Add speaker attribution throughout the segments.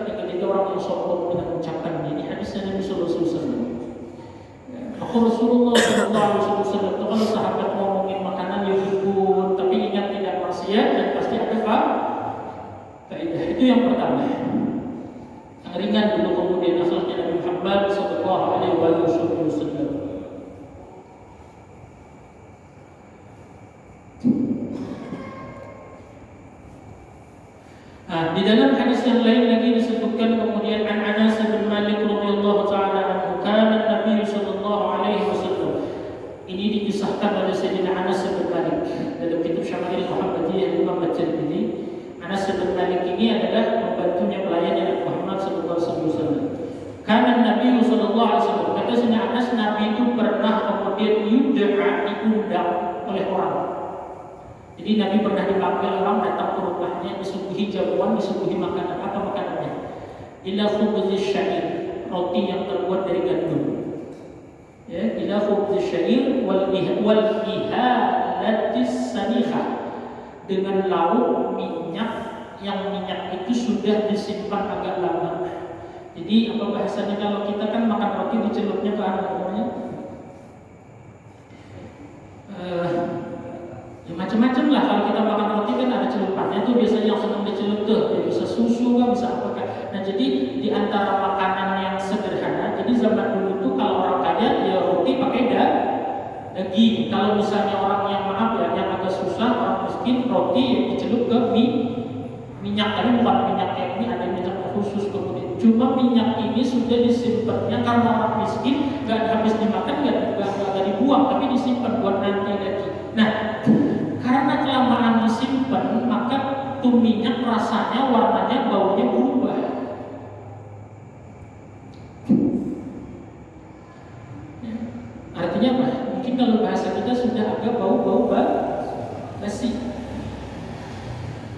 Speaker 1: yang ketiga orang yang sombong dengan ucapannya. Ini hadisnya Nabi sallallahu alaihi wasallam. Maka Rasulullah sallallahu alaihi wasallam itu kalau sahabat ngomongin makanan ya ribut, tapi ingat tidak maksiat dan pasti ada faedah. Itu yang pertama. Yang ringan dulu, kemudian akhlaknya Nabi Muhammad sallallahu alaihi wasallam. Di dalam hadis yang lain lagi disebutkan kemudian an Anas bin Malik radhiyallahu taala anhu kana Nabi sallallahu alaihi wasallam. Ini dikisahkan oleh Sayyidina Anas bin Malik dalam kitab Syama'il Muhammadiyah Imam At-Tirmidzi. Anas bin Malik ini adalah pembantunya pelayan Nabi Muhammad sallallahu alaihi wasallam. Kana Nabi sallallahu alaihi wasallam, kata Sayyidina Anas, Nabi itu pernah kemudian diundang oleh orang. Jadi Nabi pernah dipanggil orang datang ke rumahnya, disuguhi jamuan, disuguhi makanan. Apa makanannya? Ila khubz syair, roti yang terbuat dari gandum. Ya, ila khubz syair wal ihalatis sanikah, dengan lauk minyak yang minyak itu sudah disimpan agak lama. Jadi apa bahasanya kalau kita kan makan roti dicelupnya ke namanya? Ya macam-macam lah. Kalau kita makan roti kan ada celupannya tuh, biasanya yang senang dicelup tuh, ya bisa susu kan, bisa apa kan. Nah jadi di antara makanan yang sederhana, jadi zaman dulu tuh kalau orang kaya ya roti pakai daging. Kalau misalnya orang yang maaf ya, yang agak susah, orang miskin, roti ya dicelup ke minyak. Tapi bukan minyak kayak ini, ada minyak khusus kemudian. Cuma minyak ini sudah disimpannya karena orang miskin nggak habis dimakan, nggak dibuang, tapi disimpan buat nanti lagi. Nah, karena kelamaan disimpan, maka tuh minyak rasanya, warnanya, baunya berubah. Ya. Artinya apa? Mungkin kalau bahasa kita sudah agak bau-bau basi.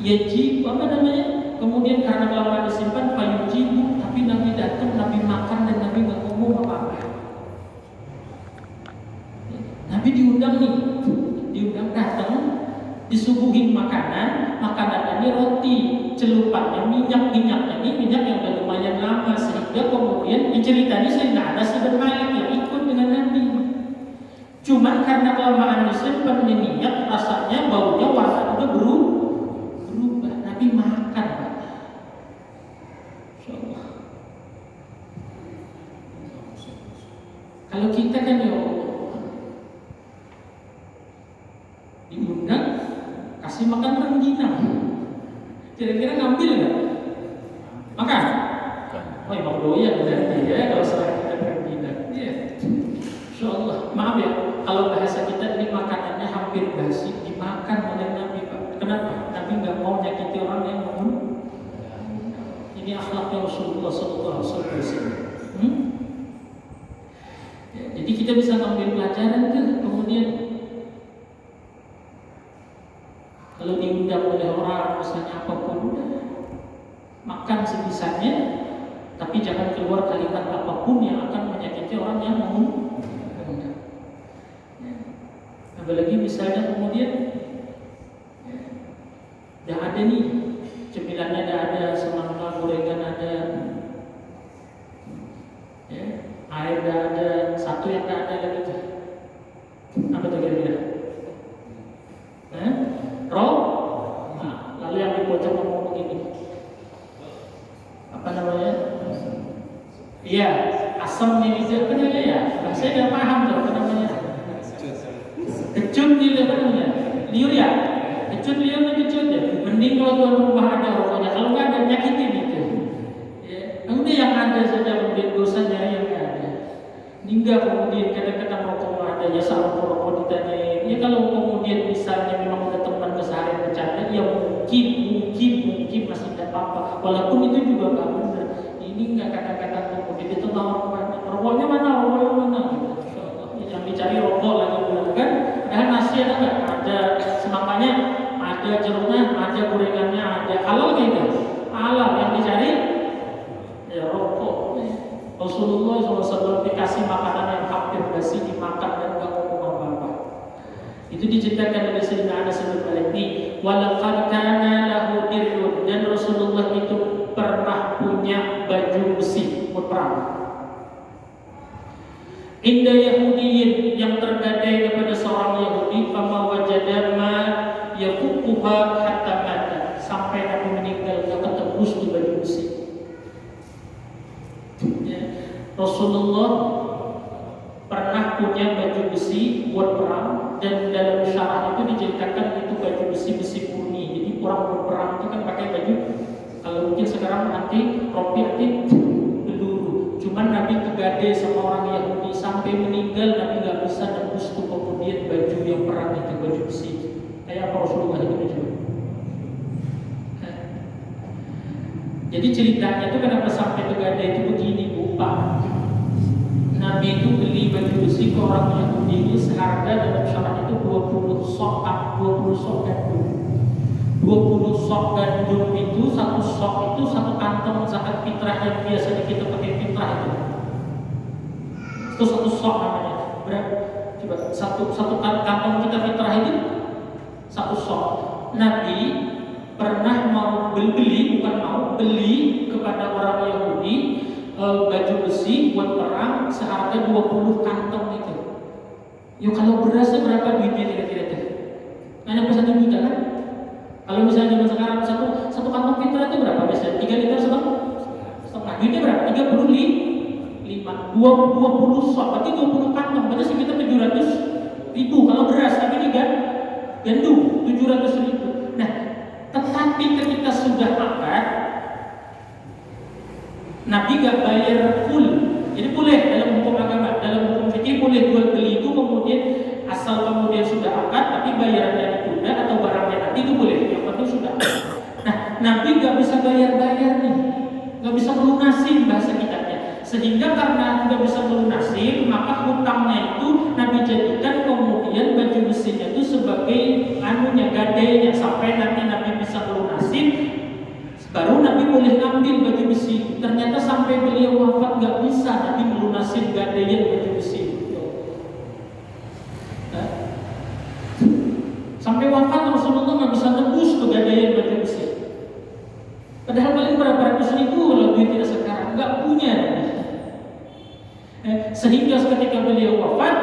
Speaker 1: Yaji, apa namanya? Kemudian karena kelamaan disimpan, fayujibu, tapi Nabi datang, Nabi makan dan Nabi nggak ngomong apa-apa. Nabi diundang datang, disuguhin makanan ini roti, celupannya minyaknya ini minyak yang udah lumayan lama, sehingga kemudian ceritanya Sayyidina Anas bin Malik yang ikut dengan Nabi. Cuman karena kelamaan disimpan minyak, rasanya, baunya, warna udah berubah. Nabi makan, Pak. Insyaallah. Kalau kita kan diundang, kasih makan rengginang, kira-kira ngambil nggak? Makan? Oh emang doyan berarti ya kalau selain kita rengginang. Iya. Insyaallah. Maaf ya, kalau bahasa kita ini makanannya hampir basi, dimakan oleh Nabi, Pak. Kenapa? Nabi nggak mau nyakiti orang yang mengundang. Ini akhlaknya Rasulullah SAW. Ya, jadi kita bisa ngambil pelajaran tuh. Kemudian kalau diundang oleh orang, misalnya apapun, udah makan sebisanya, tapi jangan keluar kalimat apapun yang akan menyakiti orang yang mengundang. Ya. Apalagi misalnya kemudian udah ada nih cemilannya, ada semangka, gorengan ada, ya, air udah ada, satu yang nggak ada lagi tuh. Apa tuh kira-kira? Roh? Nah, lalu yang dipocok ngomong begini, apa namanya? Iya, asam nih itu apa namanya ya? Saya nggak paham tuh apa namanya. Kecut nih apa namanya? Liur ya? Kecut liur nih kecut ya. Mending kalau tuan rumah ada rokoknya, kalau nggak ada nyakitin itu. Ya, udah yang ada saja, kemudian dosanya yang nggak ada. Hingga kemudian kadang-kadang rokok ada ya, sama rokok ditanya. Ya kalau kemudian misalnya memang udah teman keseharian bercanda, ya mungkin masih tidak apa-apa. Walaupun itu juga nggak benar. Ini nggak kadang-kadang kemudian itu rokoknya mana? Insyaallah. Yang dicari rokok lagi bulan kan? Padahal nasi ada nggak? Ada, semangkanya ada, jeruknya ada, gorengannya ada. Halal nggak itu? Halal. Yang dicari ya rokok. Rasulullah SAW dikasih makanan yang hampir basi, dimakan dan nggak ngomong apa-apa. Itu diceritakan oleh Sayyidina Anas bin Malik. Walaqad kana lahu dir'un, dan Rasulullah itu pernah punya Inda Yahudiyin, yang tergadai kepada seorang Yahudi, fama wajada ma yafukuha hatta mata, sampai Nabi meninggal gak ketebus di baju besi. Ya. Rasulullah pernah punya baju besi buat perang, dan dalam syarah itu diceritakan itu baju besi murni. Jadi orang berperang itu kan pakai baju, kalau mungkin sekarang nanti rompi nanti peluru. Cuman Nabi kegade sama orang Yahudi sampai meninggal, Nabi gak bisa nembus tuh kemudian baju yang perang itu, baju besi. Kayak apa Rasulullah itu baju. Jadi ceritanya itu kenapa sampai kegade itu begini, Bu Pak. Nabi itu beli baju besi ke orang Yahudi ini seharga dalam syarat itu 20 sok gandum. 20 sok gandum itu, satu sok itu satu kantong zakat fitrah yang biasa kita pakai fitrah itu. Itu satu sok namanya. Berapa? Coba satu kantong kita fitrah itu satu sok. Nabi pernah mau beli kepada orang Yahudi baju besi buat perang seharga 20 kantong itu. Yuk kalau berasnya berapa duitnya kira-kira? Hanya per 1 juta kan? Kalau misalnya zaman sekarang satu kantong fitrah itu berapa biasanya? 3 liter setengah. Duitnya berapa? 35. 20 sok, berarti 20 kantong, berarti sekitar 700 ribu kalau beras, tapi ini gandum 700 ribu. Nah, tetapi ketika sudah akad, Nabi gak bayar full. Jadi boleh dalam hukum agama, dalam hukum fikih boleh jual beli itu kemudian asal kemudian sudah akad, tapi bayarannya ditunda atau barangnya nanti itu boleh. Yang penting sudah. Nah, Nabi gak bisa bayar nih, gak bisa melunasin bahasa kitanya. Sehingga karena gak bisa melunasin, maka hutangnya itu Nabi jadikan kemudian baju besinya itu sebagai gadenya sampai nanti Nabi bisa melunasin. Baru Nabi boleh ngambil baju besi. Ternyata sampai beliau wafat gak bisa Nabi melunasin gadaian baju besi. Sampai wafat Rasulullah gak bisa tebus tuh gadaian baju besi. Padahal paling berapa ratus ribu kalau duitnya sekarang gak punya. Sehingga ketika beliau wafat,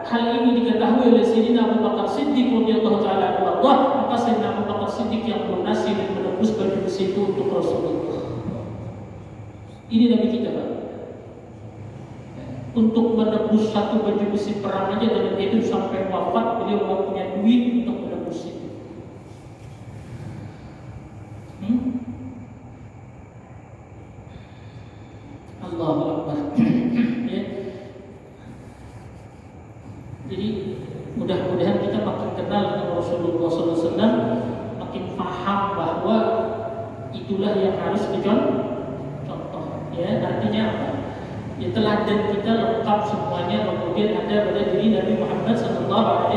Speaker 1: hal ini diketahui oleh Sayyidina Abu Bakar Siddiq radhiyallahu taala anhu, maka Sayyidina Abu Bakar Siddiq yang melunasi dan menebus baju besi itu untuk Rasulullah. Ini Nabi kita, Pak. Untuk menebus satu baju besi perang aja dalam hidup sampai wafat beliau nggak punya duit untuk menebus itu. Allahu Akbar. Ya. Jadi mudah-mudahan kita makin kenal dengan Rasulullah SAW, makin paham bahwa itulah yang harus dicontoh. Ya, artinya apa? Ya, teladan kita lengkap semuanya, kemudian ada pada diri Nabi Muhammad SAW.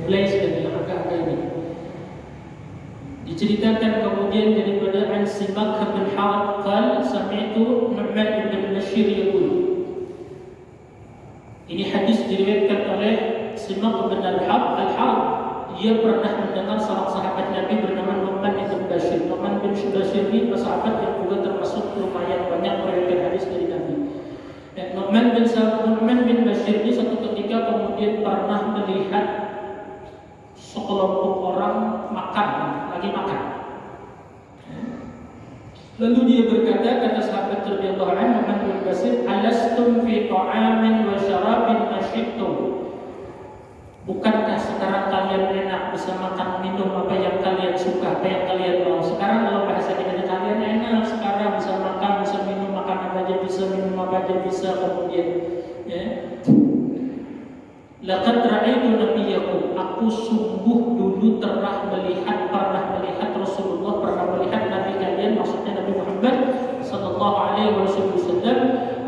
Speaker 1: Mulai sudah bilang agak-agak ini. Diceritakan kemudian daripada An-Simak bin Harb qala sami'tu Nu'man bin Bashir yaqul. Ini hadis diriwayatkan oleh Simak bin Al-Harb. Dia pernah mendengar seorang sahabat Nabi bernama Nu'man bin Bashir. Nu'man bin Bashir ini sahabat yang juga termasuk lumayan banyak meriwayatkan hadis dari Nabi. Nu'man bin Bashir ini satu ketika kemudian pernah melihat sekelompok orang lagi makan. Lalu dia berkata, kata sahabat radhiyallahu anhu Nu'man bin Bashir, "Alastum fi ta'amin wa syarabin masyittum?" Bukankah sekarang kalian enak bisa makan minum apa yang kalian suka, apa yang kalian mau? Sekarang kalau bahasa kita, kalian enak sekarang bisa makan, bisa minum, makan apa aja bisa, minum apa aja bisa, kemudian ya. Laqad ra'aitu nabiyyakum, aku sungguh dulu pernah melihat Rasulullah, pernah melihat Nabi kalian, maksudnya Nabi Muhammad sallallahu alaihi wasallam,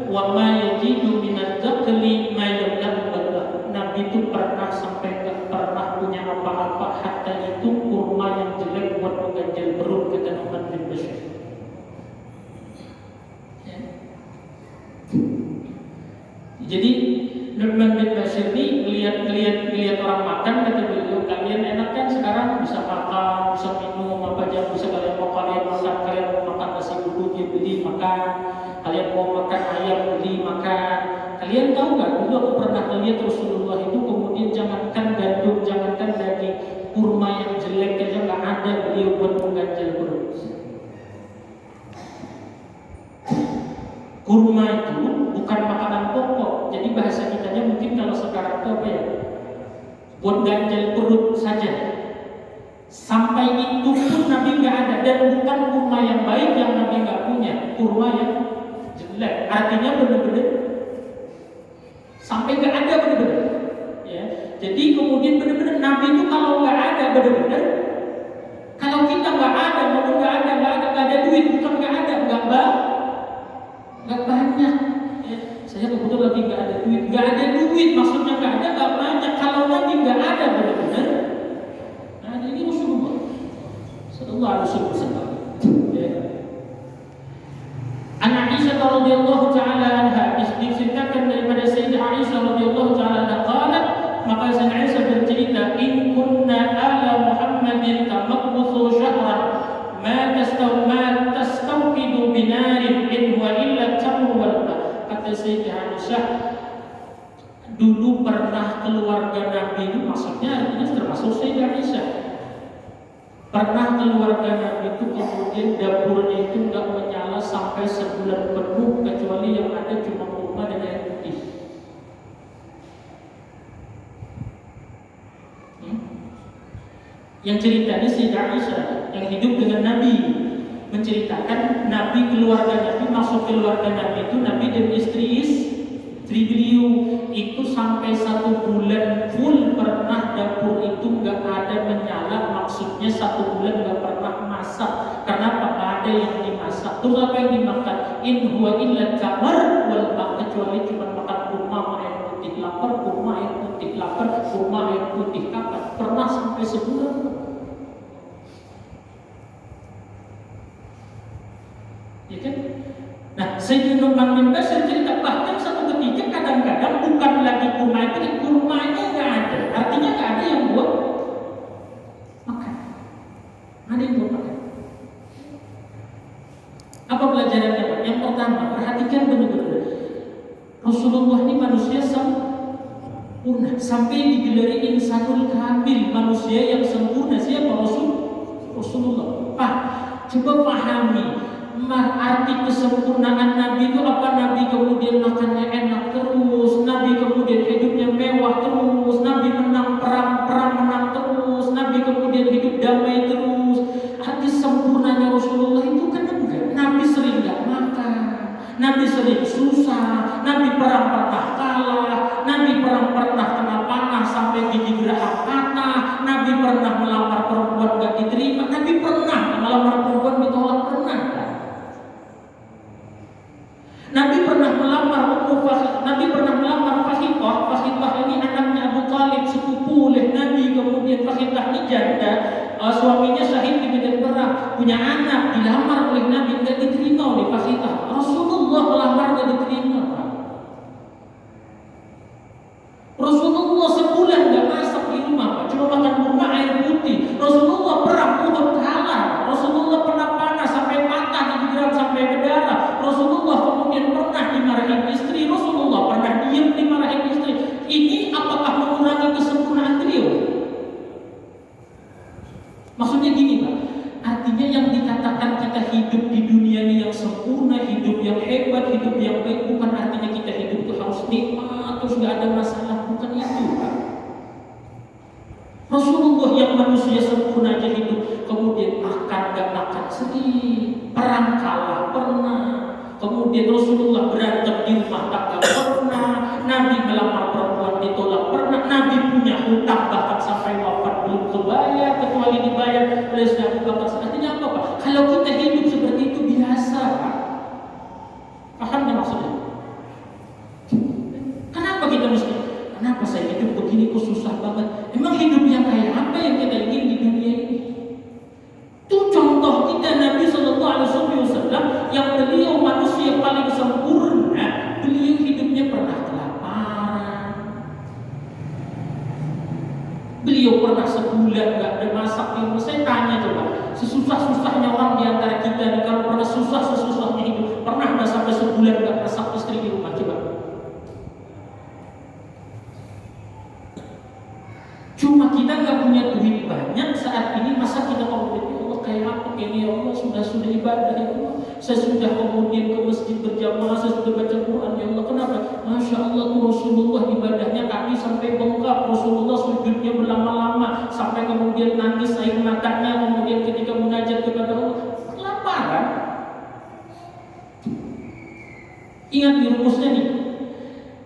Speaker 1: wa ma yajidu min al-daqli ma yamla'u batah. Nabi itu pernah sampai enggak pernah punya apa-apa, hatta itu kurma yang jelek buat mengganjal perut, kata Nu'man bin Bashir. Ya. Jadi Nu'man bin Bashir ini lihat orang makan, kata beliau, kalian enak kan sekarang bisa makan, bisa minum apa aja bisa kalian mau, kalian makan nasi uduk makan. Kalian mau makan ayam, beli makan. Kalian tahu nggak? Dulu aku pernah melihat Rasulullah itu kemudian jangankan gandum, jangankan daging, kurma yang jelek aja nggak ada beliau buat mengganjal perut. Kurma itu bukan makanan pokok. Jadi bahasa kitanya mungkin kalau sekarang itu apa ya? Buat ganjal perut saja. Sampai itu pun Nabi nggak ada, dan bukan kurma yang baik yang Nabi nggak punya, kurma yang jelek. Artinya benar-benar sampai nggak ada benar-benar. Ya. Jadi kemudian benar-benar Nabi itu kalau nggak ada benar-benar, kalau kita nggak ada, mau nggak ada duit, bukan nggak ada, nggak banyak. Ya. Saya kebetulan lagi nggak ada duit, maksudnya nggak ada nggak banyak. Kalau Nabi nggak ada benar-benar. Ini Rasulullah sallallahu alaihi wasallam. An Aisyah radhiyallahu taala anha, diceritakan daripada Sayyidah Aisyah radhiyallahu taala anha qalat, maka Sayyidah Aisyah bercerita, in kunna ala Muhammadin tamakbuthu syahran ma tastawqidu binarin in huwa illa tamru wal ma. Kata Sayyidah Aisyah, dulu pernah keluarga Nabi itu, maksudnya artinya termasuk Sayyidah Aisyah, pernah keluarga Nabi itu kemudian dapurnya itu nggak menyala sampai sebulan penuh, kecuali yang ada cuma kurma dan air putih. Yang ceritanya Sayyidah Aisyah yang hidup dengan Nabi menceritakan Nabi, keluarga Nabi, masuk keluarga Nabi itu Nabi dan istri beliau itu sampai 1 bulan full pernah dapur itu nggak ada menyala. Maksudnya 1 bulan nggak pernah masak. Kenapa? Nggak ada yang dimasak. Terus apa yang dimakan? In huwa illa tamar wal ma, kecuali cuma makan kurma air putih. Lapar kurma air putih, lapar kurma air putih. Kapan? Pernah sampai sebulan. Ya kan? Nah, Sayyidina Nu'man bin Bashir cerita bahkan satu ketika kadang-kadang bukan lagi kurmanya nggak ada, artinya nggak ada yang buat makan, ada yang buat makan. Apa pelajarannya? Yang pertama, perhatikan benar-benar Rasulullah ini manusia sempurna, sampai digelari insanul kamil, manusia yang sempurna. Siapa? Rasulullah. Coba pahami arti kesempurnaan Nabi itu apa? Nabi kemudian makannya enak terus, Nabi kemudian hidupnya mewah terus, Nabi menang perang menang terus, Nabi kemudian hidup damai terus. Arti sempurnanya Rasulullah itu kan enggak. Nabi sering gak makan, Nabi sering susah, Nabi perang pernah kalah, Nabi perang pernah kena panah sampai gigi geraham patah, Nabi pernah melamar perempuan gak diterima, Nabi pernah melamar perempuan ditolak, pernah. Nabi pernah melamar Fahitah. Fahitah ini anaknya Abu Talib, sepupu oleh Nabi. Kemudian Fahitah ini janda, suaminya syahid di medan perang, punya anak, dilamar oleh Nabi, tidak diterima oleh Fahitah. Rasulullah melamar tidak diterima. Rasulullah sebulan tidak masak di rumah, cuma makan kurma air putih. Rasulullah perang Uhud kalah. Rasulullah pernah panah sampai patah, digerak sampai berdarah. Rasulullah kemudian pernah dimarahin istri, Rasulullah pernah diam dimarahin istri. Ini apakah mengurangi kesempurnaan beliau? Maksudnya gini Pak, artinya yang dikatakan kita hidup di dunia ini yang sempurna, hidup yang hebat, hidup yang baik, bukan artinya kita hidup itu harus nikmat, terus gak ada masalah, bukan itu Pak. Rasulullah yang manusia sempurna aja hidup, kemudian makan gak makan sedih, perang kalah pernah. Kemudian Rasulullah berantem di rumah tangga pernah, Nabi melamar perempuan ditolak pernah, Nabi punya hutang bahkan sampai wafat belum kebayar, kecuali dibayar oleh Abu Bakar. Artinya apa Pak? Kalau kita hidup seperti itu biasa Pak. Paham nggak maksudnya? Kenapa kita mesti? Kenapa saya hidup begini kok susah banget? Emang hidup yang kayak apa yang kita ingin di dunia ini? Itu contoh kita Nabi Sallallahu Alaihi Wasallam yang beliau manusia paling sempurna. Beliau hidupnya pernah kelaparan, beliau pernah sebulan nggak ada masak di rumah. Saya tanya coba, sesusah-susahnya orang di antara kita nih, kalau pernah susah sesusahnya hidup, pernah nggak sampai sebulan nggak masak istri di rumah? Coba. Cuma kita nggak punya duit banyak saat ini, masa kita kemudian ya Allah kayak apa ini ya Allah, sudah ibadah itu, saya sudah kemudian ke masjid berjamaah, saya sudah baca Quran ya Allah, kenapa? Masya Allah tuh Rasulullah ibadahnya kaki sampai bengkak, Rasulullah sujudnya berlama-lama sampai kemudian nangis air matanya, kemudian ketika munajat kepada Allah kelaparan. Ingat nih rumusnya nih,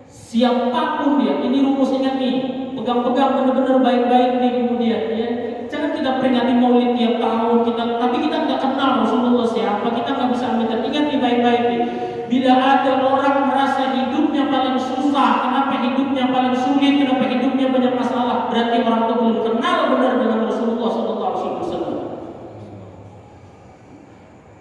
Speaker 1: siapapun dia, ini rumus ingat nih, pegang-pegang benar-benar baik-baik nih kemudian ya. Jangan kita peringati maulid tiap tahun tapi kita nggak kenal Rasulullah siapa, kita nggak bisa ambil. Ingat nih baik-baik nih, bila ada orang merasa hidupnya paling susah, kenapa hidupnya paling sulit, kenapa hidupnya banyak masalah, berarti orang itu belum kenal benar dengan Rasulullah SAW.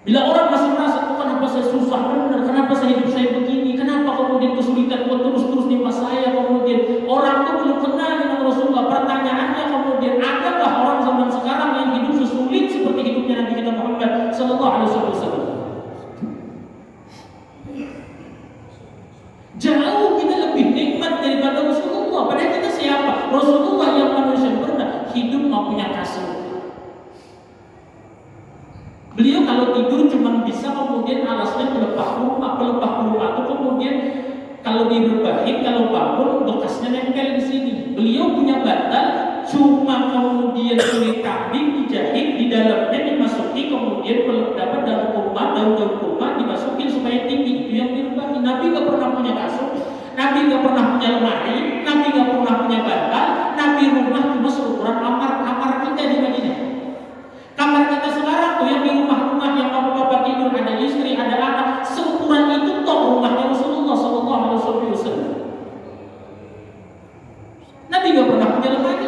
Speaker 1: Bila orang masih merasa kenapa saya susah benar, kenapa saya hidup saya begini, kenapa kemudian kesulitan terus nimpa saya, kemudian orang itu belum kenal dengan Rasulullah. Pertanyaannya kemudian, adakah orang zaman sekarang yang hidup sesulit seperti hidupnya Nabi kita Muhammad Sallallahu Alaihi Wasallam? Jauh kita lebih nikmat daripada Rasulullah. Padahal kita siapa? Rasulullah yang manusia pernah hidup mau punya kasur. Beliau kalau tidur cuma bisa kemudian alasnya pelepah rumah itu kemudian kalau direbahin, kalau bangun bekasnya nempel di sini. Beliau punya bantal cuma kemudian kulit kambing dijahit di dalamnya, dimasuki kemudian dapat daun kurma dimasukin supaya tinggi, itu yang direbahin. Nabi nggak pernah punya kasur, Nabi nggak pernah punya lemari, Nabi nggak pernah punya bantal. Nabi rumah cuma seukuran kamar kita di Madinah. Kamar kita sekarang tuh yang di rumah-rumah yang bapak-bapak tidur, ada istri, ada anak, seukuran itu toh rumahnya Rasulullah SAW. Nabi gak pernah punya lemari.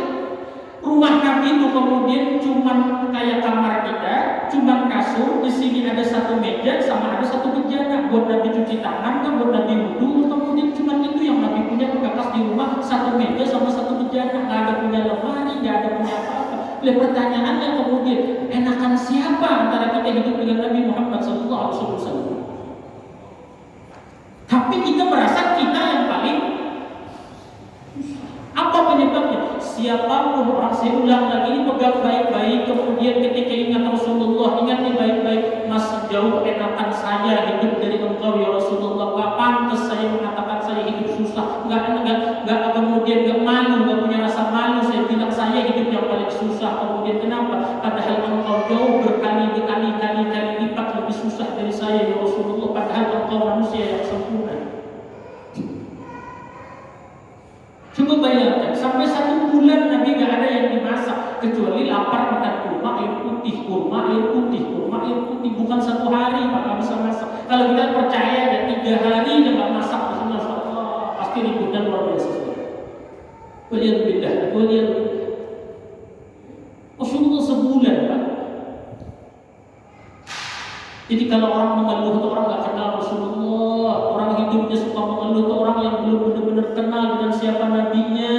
Speaker 1: Rumah Nabi itu kemudian cuman kayak kamar kita, cuman kasur, di sini ada satu meja sama ada satu bejana buat Nabi cuci tangan, kan buat Nabi wudu, kemudian cuman itu yang Nabi punya bekas di rumah, satu meja sama satu bejana, gak ada punya lemari, gak ada punya apa-apa. Pertanyaannya kemudian, enakan siapa antara kita hidup dengan Nabi Muhammad SAW? Tapi kita merasa kita yang paling. Apa penyebabnya? Siapapun orang, saya ulang lagi, ini pegang baik-baik. Kemudian ketika ingat Rasulullah, ingat nih baik-baik, masih jauh enakan saya hidup dari engkau ya Rasulullah. Gak pantas saya mengatakan saya hidup susah, gak kemudian gak malu, gak punya rasa malu saya bilang saya hidup yang paling susah. Kemudian kenapa? Padahal engkau jauh berkali-kali lipat lebih susah dari saya ya Rasulullah. Padahal engkau manusia yang sempurna. Coba bayangkan, sampai 1 bulan Nabi gak ada yang dimasak kecuali lapar makan kurma air putih, bukan 1 hari Pak gak bisa masak. Kalau kita percaya ada 3 hari dia gak masak, Masya Allah, pasti ributnya luar biasa. Waliyadzubillah. Rasulullah sebulan Pak. Jadi kalau orang mengeluh itu orang gak kenal Rasulullah, orang hidupnya suka mengeluh itu orang yang belum benar-benar kenal dengan siapa nabinya,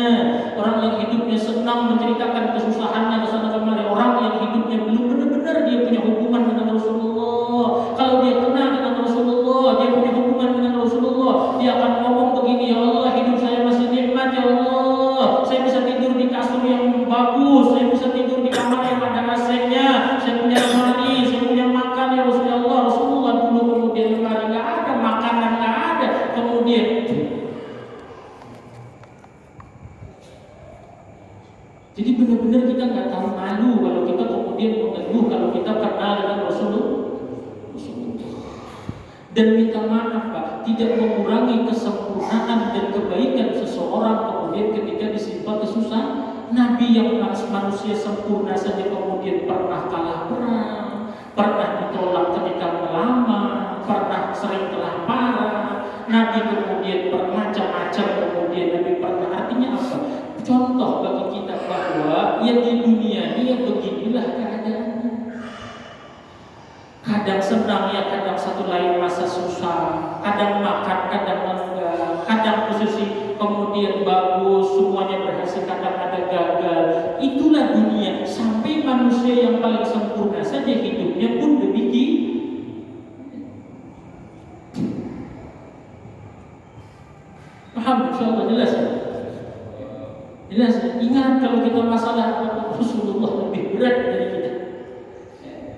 Speaker 1: orang yang hidupnya senang menceritakan kesusahannya ke sana kemari, orang yang hidupnya belum benar-benar dia punya hubungan dengan Rasulullah. Kalau dia kenal dengan Rasulullah, dia punya hubungan dengan Rasulullah, dia akan ngomong begini, ya Allah hidup saya masih nikmat ya Allah, saya bisa tidur di kasur yang bagus, saya bisa tidur di kamar yang ada AC-nya, saya punya lemari, saya punya makan ya Rasulullah dulu kemudian lemari nggak ada, makanan nggak ada, kemudian jadi benar-benar kita nggak tahu malu kalau kita kemudian mengeluh kalau kita kenal dengan Rasulullah. Dan minta maaf Pak, tidak mengurangi kesempurnaan dan kebaikan seseorang kemudian ketika disimpan kesusahan. Nabi yang manusia sempurna saja kemudian pernah kalah perang, pernah ditolak ketika melamar, pernah sering kelaparan. Nabi kemudian macam-macam, kemudian Nabi pernah. Artinya apa? Contoh bagi kita bahwa ya di dunia ini ya beginilah keadaannya. Kadang senang ya, kadang satu lain masa susah, kadang makan, kadang enggak, kadang posisi kemudian bagus, semuanya berhasil, kadang ada gagal. Itulah dunia. Sampai manusia yang paling sempurna saja hidupnya pun demikian. jelas ya? Jelas. Ingat kalau kita masalah Rasulullah lebih berat dari kita.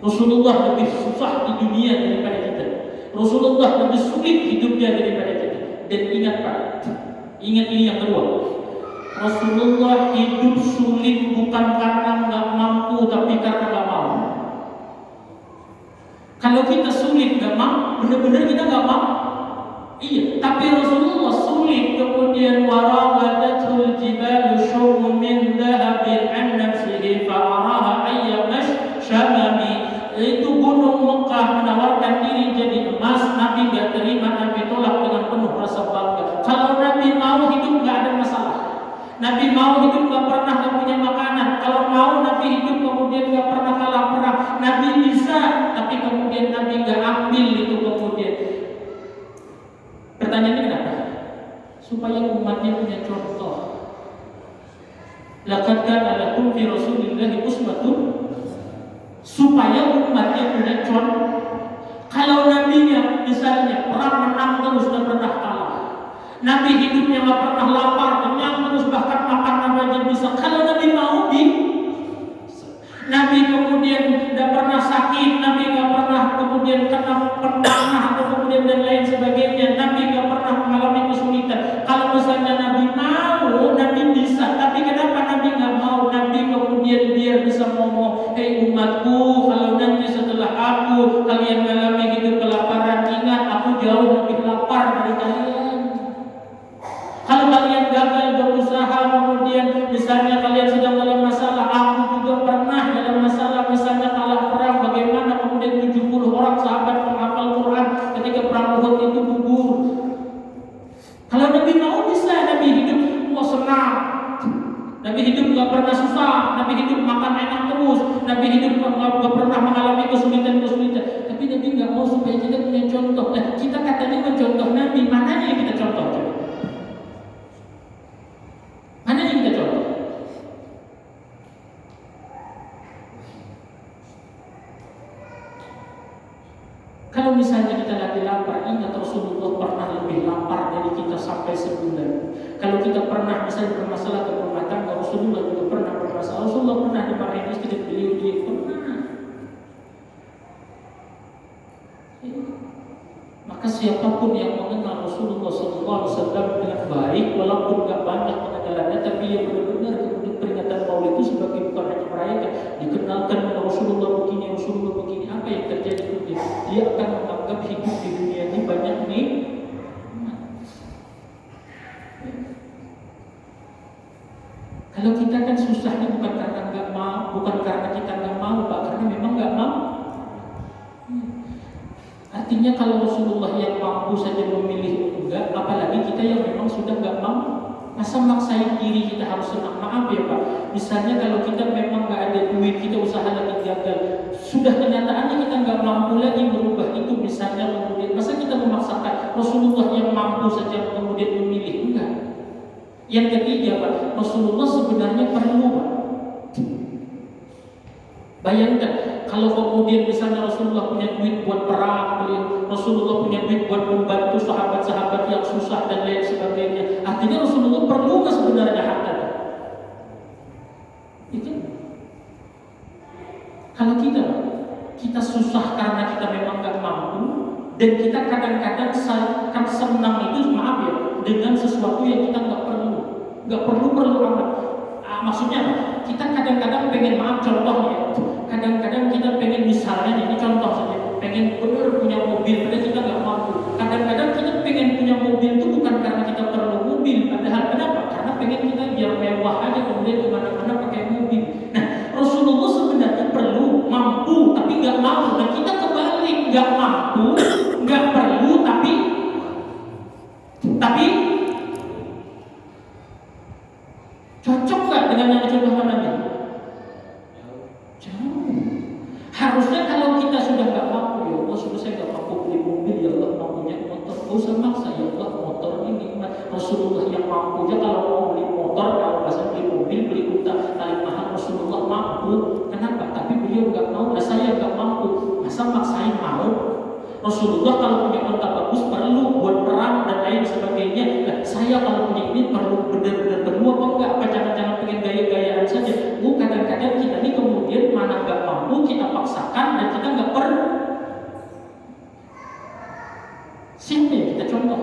Speaker 1: Rasulullah lebih susah di dunia daripada kita. Rasulullah lebih sulit hidupnya daripada kita. Dan ingat Pak, ingat ini yang kedua. Rasulullah hidup sulit bukan karena nggak mampu, tapi karena nggak mau. Kalau kita sulit nggak mau, benar-benar kita nggak mau. Iya, tapi Rasulullah sulit, kemudian warawadatul jibalu syurmun min dhahabin an nafsihi fa'araha ayyamash syamami. Itu gunung Mekah menawarkan diri jadi emas, Nabi nggak terima, Nabi tolak dengan penuh rasa bangga. Kalau Nabi mau hidup nggak ada masalah. Nabi mau hidup nggak pernah nggak punya makanan. Kalau mau Nabi hidup kemudian nggak pernah kalah perang. Nabi bisa, tapi kemudian Nabi nggak ambil itu kemudian. Pertanyaannya kenapa? Supaya umatnya punya contoh. Laqad kana lakum fi Rasulillahi uswatun. Supaya umatnya punya contoh. Kalau nabinya misalnya perang menang terus dan pernah kalah, Nabi hidupnya nggak pernah lapar, kenyang terus, bahkan makan apa aja bisa. Kalau Nabi mau Nabi kemudian tidak pernah sakit, Nabi nggak pernah kemudian kena panah atau kemudian dan lain sebagainya, Nabi nggak pernah mengalami kesulitan. Kalau misalnya Nabi mau, Nabi bisa. Tapi kenapa Nabi nggak mau? Nabi kemudian biar bisa ngomong, hei umatku, kalau nanti setelah aku kalian mengalami hidup kelaparan, ingat aku jauh lebih lapar dari kalian. Kalau kalian gagal berusaha, kemudian misalnya kalian sedang dalam masalah, aku juga pernah dalam masalah, misalnya kalah perang, bagaimana kemudian 70 orang sahabat menghafal Quran ketika perang Uhud itu gugur. Kalau Nabi mau bisa, Nabi hidup senang, Nabi hidup gak pernah susah, Nabi hidup makan enak terus, Nabi hidup gak pernah mengalami kesulitan-kesulitan. Tapi Nabi gak mau supaya kita punya contoh. Nah, kita katanya mencontoh Nabi, mana yang kita contoh? Mana yang kita contoh? Kalau misalnya kita lagi lapar, ingat Rasulullah pernah lebih lapar dari kita sampai sebulan. Kalau kita pernah misalnya bermasalah ke rumah tangga, Rasulullah juga pernah bermasalah. Rasulullah pernah dimarahin istri beliau, dia pernah. Maka siapapun yang mengenal Rasulullah SAW dengan baik, walaupun gak banyak pengenalannya, tapi yang benar-benar kemudian peringatan Maulid itu sebagai bukan hanya merayakan, dikenalkan Rasulullah begini, Rasulullah begini, apa yang terjadi kemudian? Dia akan menganggap hidup di dunia ini banyak nih. Kalau kita kan susahnya bukan karena nggak mau, bukan karena kita nggak mau, Pak, karena memang nggak mau. Artinya kalau Rasulullah yang mampu saja memilih enggak, apalagi kita yang memang sudah nggak mampu. Masa maksain diri kita harus senang? Maaf ya Pak, misalnya kalau kita memang nggak ada duit, kita usaha lagi gagal, sudah kenyataannya kita nggak mampu lagi merubah itu, misalnya kemudian masa kita memaksakan Rasulullah yang mampu saja kemudian memilih? Enggak. Yang ketiga Pak, Rasulullah sebenarnya perlu Pak. Bayangkan kalau kemudian misalnya Rasulullah punya duit buat perang, Rasulullah punya duit buat membantu sahabat-sahabat yang susah dan lain sebagainya. Artinya Rasulullah perlu nggak sebenarnya harta? Itu. Kalau kita susah karena kita memang nggak mampu, dan kita kadang-kadang senang itu, maaf ya, dengan sesuatu yang kita nggak perlu amat. Maksudnya kita kadang-kadang pengen, maaf contohnya, kadang-kadang kita pengen misalnya, ini contoh saja, pengen benar punya mobil, padahal kita nggak mampu. Kadang-kadang kita pengen punya mobil itu bukan karena kita perlu mobil, padahal kenapa? Karena pengen kita biar mewah aja, kemudian kemana-mana pakai mobil. Nah, Rasulullah sebenarnya perlu, mampu, tapi nggak mau. Nah, kita kebalik, nggak mampu, nggak perlu, tapi cocok nggak dengan yang dicontohkan Nabi? Jauh. Harusnya kalau kita sudah nggak mampu, ya Allah, sudah saya nggak mampu beli mobil, ya Allah mau punya motor, gak usah maksa, ya Allah motor ini Rasulullah yang mampu aja. Kalau mau beli motor, kalau bahasa beli mobil, beli unta paling mahal, Rasulullah mampu. Kenapa? Tapi beliau nggak mau. Nah, saya nggak mampu, masa maksain mau? Rasulullah kalau punya unta bagus perlu buat perang dan lain sebagainya. Nah, saya kalau punya ini perlu benar-benar perlu apa enggak? Apa jangan-jangan pengen gaya-gayaan saja? Kadang-kadang kita ini kemudian mana nggak mampu kita paksakan dan kita nggak perlu. Siapa yang kita contoh?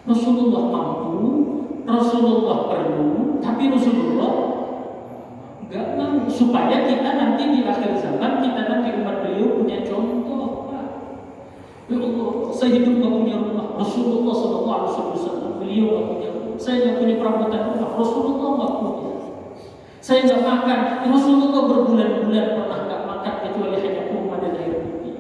Speaker 1: Rasulullah mampu, Rasulullah perlu, tapi Rasulullah nggak mau. Supaya kita nanti di akhir zaman, kita nanti umat beliau punya contoh. Ya Allah, saya hidup nggak punya rumah. Rasulullah SAW beliau nggak punya rumah. Saya nggak punya perabotan rumah. Rasulullah nggak punya. Saya nggak makan. Rasulullah berbulan-bulan pernah nggak makan kecuali hanya kurma dan air putih.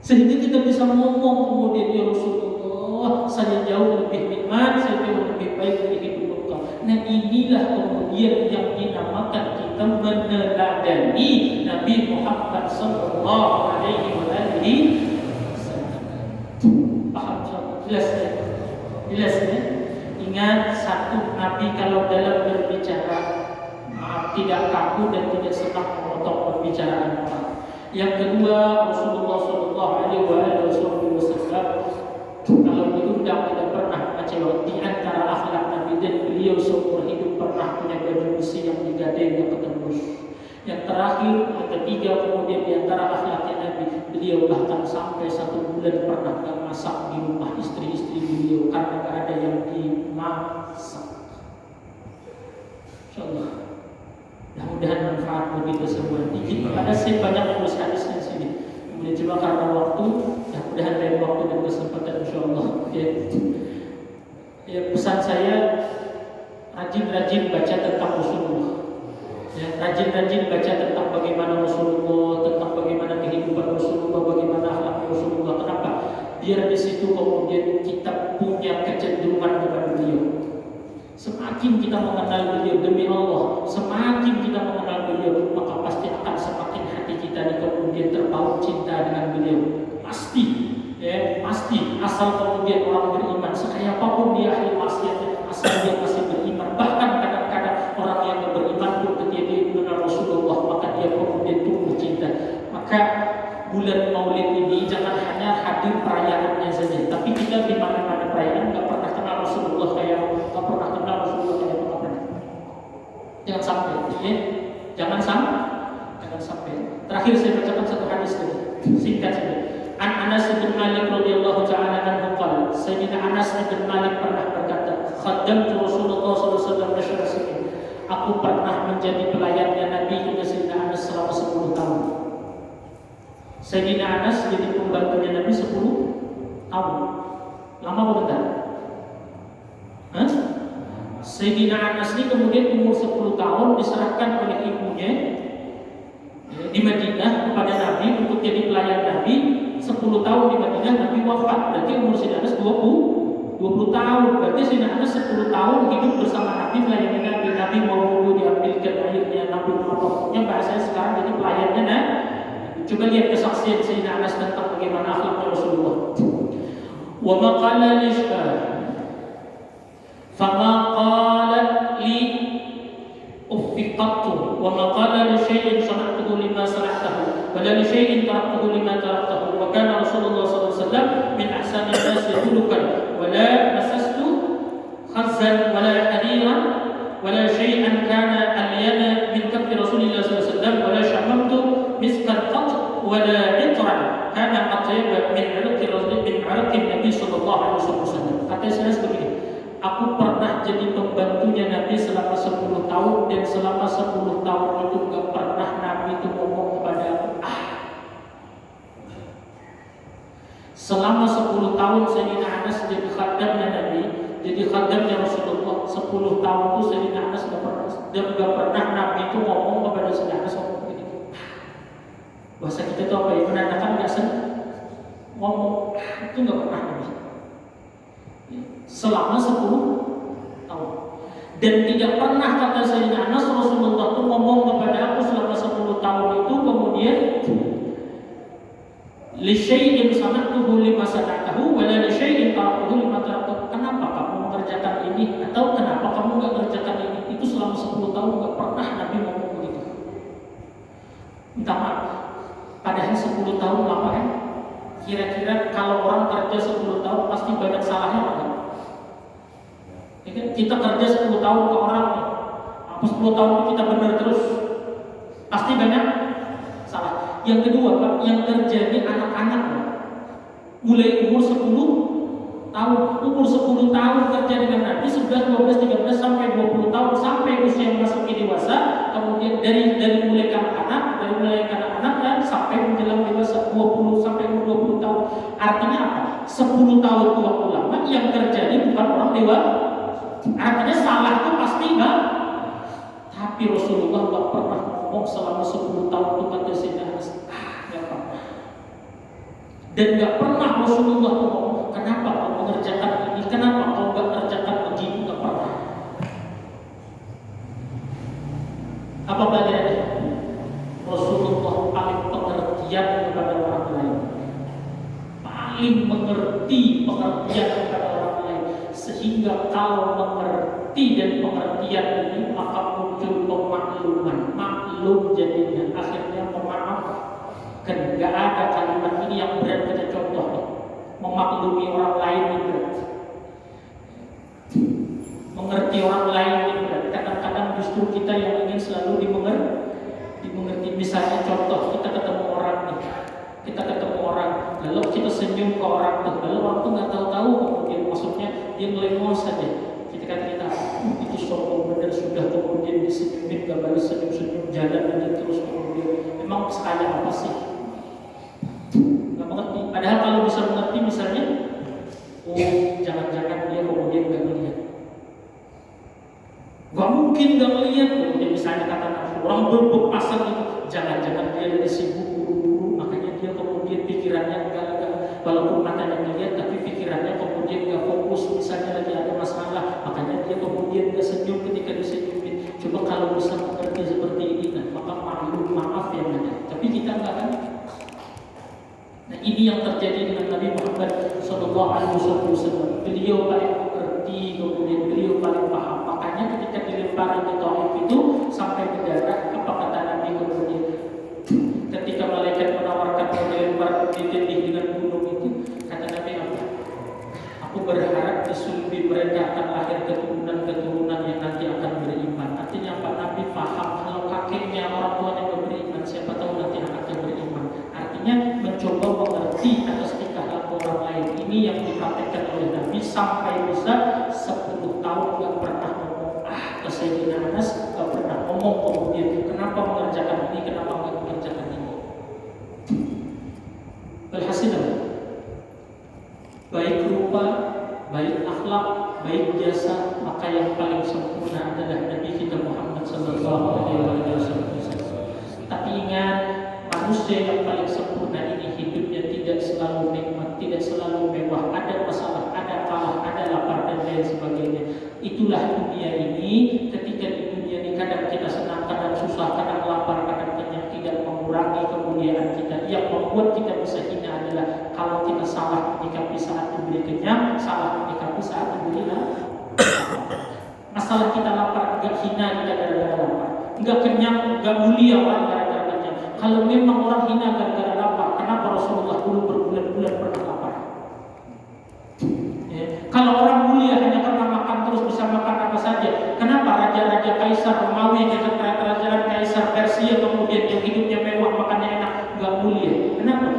Speaker 1: Sehingga kita bisa ngomong kemudian, ya Rasulullah, saya jauh lebih nikmat, saya jauh lebih baik dari hidup engkau. Nah inilah kemudian yang dinamakan kita meneladani Nabi Muhammad Sallallahu Alaihi Wasallam. Paham? Jelas ya? Jelas ya? Ingat, satu, Nabi kalau dalam berbicara tidak kaku dan tidak senang memotong pembicaraan orang. Yang kedua, Rasulullah Sallallahu Alaihi Wasallam kalau diundang tidak pernah mengecewakan. Di antara akhlak Nabi, dan beliau seumur hidup pernah punya baju besi yang digadai yang ketembus. Yang terakhir, yang ketiga, kemudian di antara akhlaknya Nabi, beliau bahkan sampai 1 bulan pernah gak masak di rumah istri-istri beliau karena gak ada yang dimasak. InsyaAllah, mudah-mudahan manfaat begitu semua. Dikit, ada saya banyak tulis hadisnya di sini. Kemudian cuma karena waktu, mudah-mudahan lain waktu dan kesempatan InsyaAllah. Ya, pesan saya, rajin-rajin baca tentang Rasulullah. Ya, rajin-rajin baca tentang bagaimana Rasulullah, tentang bagaimana kehidupan Rasulullah, bagaimana akhlak Rasulullah. Kenapa? Biar di situ kemudian kita punya kecenderungan kepada beliau. Semakin kita mengenal beliau, demi Allah, semakin kita mengenal beliau, maka pasti akan semakin hati kita ini kemudian terpaut cinta dengan beliau. Pasti, ya, pasti. Asal kemudian orang beriman, sekaya apapun dia ahli maksiat, asal dia masih beriman. Bahkan kadang-kadang orang yang beriman pun ketika dia mengenal Rasulullah, maka dia kemudian tumbuh cinta. Maka bulan Maulid ini jangan hanya hadir perayaannya saja, tapi kita di mana-mana perayaan nggak pernah kenal Rasulullah kayak nggak pernah kenal Rasulullah kayak apa pernah. Jangan sampai, ya. Jangan sampai. Terakhir saya bacakan satu hadis tadi, singkat saja. An Anas bin Malik radhiyallahu ta'ala anhu qala, Sayyidina Anas bin Malik pernah berkata, "Khaddamtu Rasulullah sallallahu alaihi wasallam 10 sinin." Aku pernah menjadi pelayannya Nabi kepada Sayyidina Anas selama 10 tahun. Sayyidina Anas jadi pembantunya Nabi 10 tahun. Lama apa bentar? Sayyidina Anas ini kemudian umur 10 tahun diserahkan oleh ibunya di Madinah kepada Nabi untuk jadi pelayan Nabi. 10 tahun di Madinah, Nabi wafat. Berarti umur Sayyidina Anas 20 tahun. Berarti Sayyidina Anas 10 tahun hidup bersama Nabi, melayani Nabi. Nabi mau wudu, diambilkan airnya, Nabi pokoknya bahasanya sekarang jadi pelayannya. Nah, coba lihat kesaksian Sayyidina Anas tentang bagaimana akhlak Rasulullah. Wa ma qala li fama qala li uffiqtu wa ma qala li syai'in sana'tuhu lima sana'tahu wa la li syai'in taraktuhu lima taraktahu wa kana Rasulullah sallallahu alaihi wasallam min ahsani an-nas khuluqan wa la masastu khazzan wa la hadiran wa la syai'an kana alyana min kaffi Rasulillah sallallahu alaihi wasallam wa la shamamtu miskan qat wa la itran kana atyaba min 'arqi Nabi sallallahu alaihi wasallam. Kata saya begini, aku pernah jadi pembantunya Nabi selama 10 tahun, dan selama 10 tahun itu gak pernah Nabi itu ngomong kepada aku Selama 10 tahun Sayyidina Anas jadi khadamnya Nabi, jadi khadamnya Rasulullah. 10 tahun itu Sayyidina Anas gak pernah Nabi itu ngomong kepada Sayyidina Anas begini. Bahasa kita itu apa ya? Menandakan gak senang ngomong, itu gak pernah Nabi selama 10 tahun. Dan tidak pernah kata Sayyidina Anas Rasulullah itu ngomong kepada aku selama 10 tahun itu kemudian li syai'in sana'tuhu lima sana'tahu wa la li syai'in taraktuhu lima taraktahu. Kenapa kamu mengerjakan ini atau kenapa kamu enggak mengerjakan ini? Itu selama 10 tahun enggak pernah Nabi ngomong begitu. Minta maaf. Padahal 10 tahun lama kan? Kira-kira kalau orang kerja 10 tahun pasti banyak salahnya apa? Ya kan? Kita kerja 10 tahun ke orang nih, apa 10 tahun itu kita benar terus, pasti banyak salah. Yang kedua Pak, yang terjadi anak-anak Pak, mulai umur 10 tahun, umur 10 tahun kerja dengan Nabi, 11, 12, 13 sampai 20 tahun sampai usia memasuki dewasa, kemudian dari mulai kanak-kanak, dan sampai menjelang dewasa 20 sampai umur 20 tahun. Artinya apa? 10 tahun tua ulama yang terjadi bukan orang dewasa. Artinya salah itu pasti enggak. Tapi Rasulullah enggak pernah ngomong selama 10 tahun itu kata Sayyidina Anas, enggak pernah. Dan enggak pernah Rasulullah ngomong, kenapa kau mengerjakan ini? Kenapa kau enggak kerjakan begini? Enggak pernah. Apa pelajarannya? Rasulullah paling pengertian kepada orang lain, paling mengerti pengertian kepada orang lain, sehingga kalau mengerti dan pengertian ini maka muncul pemakluman, maklum jadinya, akhirnya memaafkan. Gak ada kalimat ini yang berat kita contoh nih. Memaklumi orang lain ini berat, mengerti orang lain ini berat. Kadang-kadang justru kita yang ingin selalu dimengerti. Misalnya contoh, kita ketemu orang nih, lalu kita senyum ke orang tuh, lalu orang tuh nggak tahu-tahu kemudian maksudnya dia ngelengos saja. Kita kata itu sombong bener, sudah kemudian disenyumin, gak balas senyum-senyum, jalan aja terus kemudian. Memang sekali apa sih? Nggak mengerti. Padahal kalau bisa mengerti misalnya, jangan-jangan dia kemudian nggak melihat. Gak mungkin gak melihat, kemudian misalnya kata orang berpasan itu, jangan-jangan dia lagi sibuk buru-buru, makanya dia kemudian pikirannya enggak, walaupun matanya melihat tapi pikirannya kemudian enggak fokus, misalnya lagi ada masalah, makanya dia kemudian enggak senyum ketika disenyumin. Coba kalau bisa mengerti seperti ini, nah maka maaf yang ada. Tapi kita enggak kan. Nah ini yang terjadi dengan Nabi Muhammad SAW. Beliau paling mengerti, kemudian beliau paling paham. Makanya ketika dilempari di Taif itu sampai berdarah, apa kata Nabi kemudian? Ketika malaikat menawarkan dilempar ditindih dengan gunung itu, kata Nabi apa? Aku berharap di sulbi mereka akan lahir keturunan-keturunan yang nanti akan beriman. Artinya Pak Nabi paham kalau kakeknya orang tuanya nggak beriman, siapa tahu nanti anaknya beriman. Artinya mencoba mengerti atas tingkah laku orang lain. Ini yang dipraktekkan oleh Nabi sampai bisa 10 tahun nggak pernah ngomong ke Sayyidina Anas, nggak pernah ngomong kemudian kenapa mengerjakan ini, kenapa nggak mengerjakan ini. Berhasil baik rupa, baik akhlak, baik jasa, maka yang paling sempurna adalah Nabi kita Muhammad SAW. Tapi ingat, manusia yang paling sempurna ini hidupnya tidak selalu nikmat, tidak selalu mewah, ada masalah, ada kalah, ada lapar dan lain sebagainya. Itulah dunia ini. Ketika di dunia ini kadang kita senang, kadang susah, kadang lapar, kadang kenyang, tidak mengurangi kemuliaan kita. Yang membuat kita bisa hina adalah kalau kita salah menyikapi saat diberi kenyang, salah menyikapi saat diberi lapar. Masalah kita lapar, enggak hina kita gara-gara lapar, enggak kenyang, enggak mulia orang gara-gara kenyang. Kalau memang orang hina gara-gara lapar, kenapa Rasulullah dulu berbulan-bulan pernah lapar? Kalau orang mulia hanya karena makan terus bisa makan apa saja, kenapa raja-raja Kaisar Romawi, raja-raja Kaisar Persia kemudian yang hidupnya mewah, makannya enak, enggak mulia? Kenapa?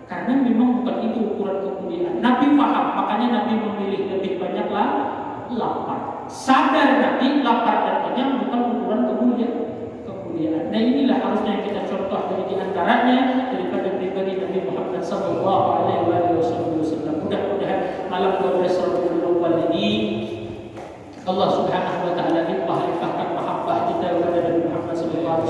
Speaker 1: Karena memang bukan itu ukuran kemuliaan. Nabi paham, makanya Nabi memilih lebih banyak lapar. Sadar Nabi lapar dan kenyang bukan ukuran kemuliaan. Nah inilah harusnya yang kita contoh dari diantaranya daripada pribadi Nabi Muhammad SAW. Mudah-mudahan malam 12 Rabiul Awal ini Allah Subhanahu Wa Taala limpahkan mahabbah kita kepada Nabi Muhammad SAW.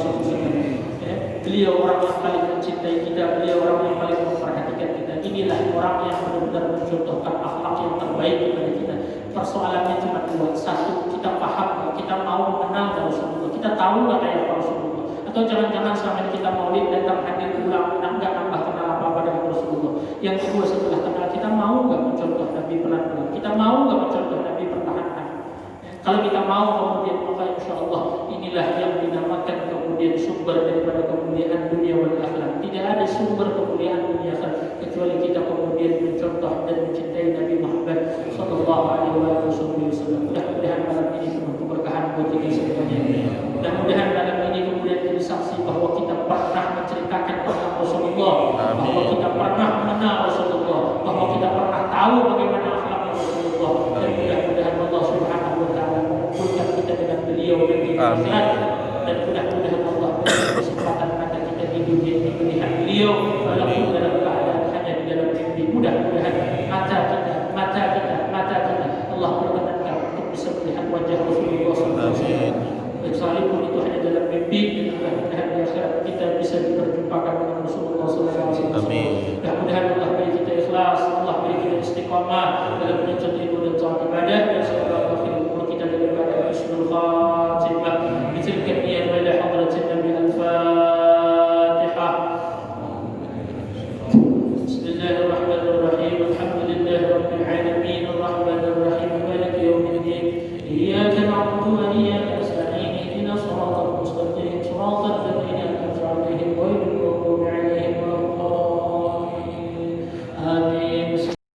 Speaker 1: Beliau orang yang paling mencintai kita, beliau orang yang paling memperhatikan kita. Inilah orang yang benar-benar mencontohkan akhlak yang terbaik kepada kita. Persoalannya cuma dua. Satu, kita paham, kita mau mengenal Rasulullah, kita tahu nggak kayak Rasulullah, atau jangan-jangan selama ini kita maulid datang hadir pulang nggak nambah kenal apa-apa dengan Rasulullah. Yang kedua, setelah kenal kita mau nggak mencontoh Nabi pelan-pelan, kita mau nggak mencontoh Nabi pertahanan. Kalau kita mau kemudian maka insya Allah inilah yang dinamakan kemudian kemudian sumber daripada kemuliaan dunia wal akhirat. Tidak ada sumber kemuliaan dunia akhirat kecuali kita kemudian mencontoh dan mencintai Nabi Muhammad sallallahu alaihi wasallam. Mudah-mudahan malam ini penuh keberkahan buat kita semuanya. Mudah-mudahan malam ini kemudian jadi saksi bahwa kita pernah menceritakan tentang Rasulullah, bahwa kita pernah mengenal Rasulullah, bahwa kita pernah tahu bagaimana akhlak Rasulullah. Dan mudah-mudahan Allah Subhanahu wa taala mengumpulkan kita dengan beliau dan di akhirat. Dan mudah-mudahan Allah beri kesempatan mata kita di dunia ini melihat beliau walaupun dalam keadaan hanya di dalam mimpi. Mudah-mudahan mata kita Allah perkenankan untuk bisa melihat wajah Rasulullah SAW. Sekalipun itu hanya dalam mimpi, dan mudah-mudahan di akhirat kita bisa diperjumpakan dengan Rasulullah SAW. Mudah-mudahan Allah beri kita ikhlas, Allah beri kita istiqamah dalam menuntut ilmu dan taat ibadah, dan semoga akhir umur kita dalam keadaan husnul khatimah. Bitilka niyyah wa ila hadratin Nabi al-Fatihah. Bismillahirrahmanirrahim. Alhamdulillahi rabbil alamin, arrahmanir rahim, maliki yaumiddin. Iyyaka na'budu wa iyyaka nasta'in. صراط المستقيم صراط الذين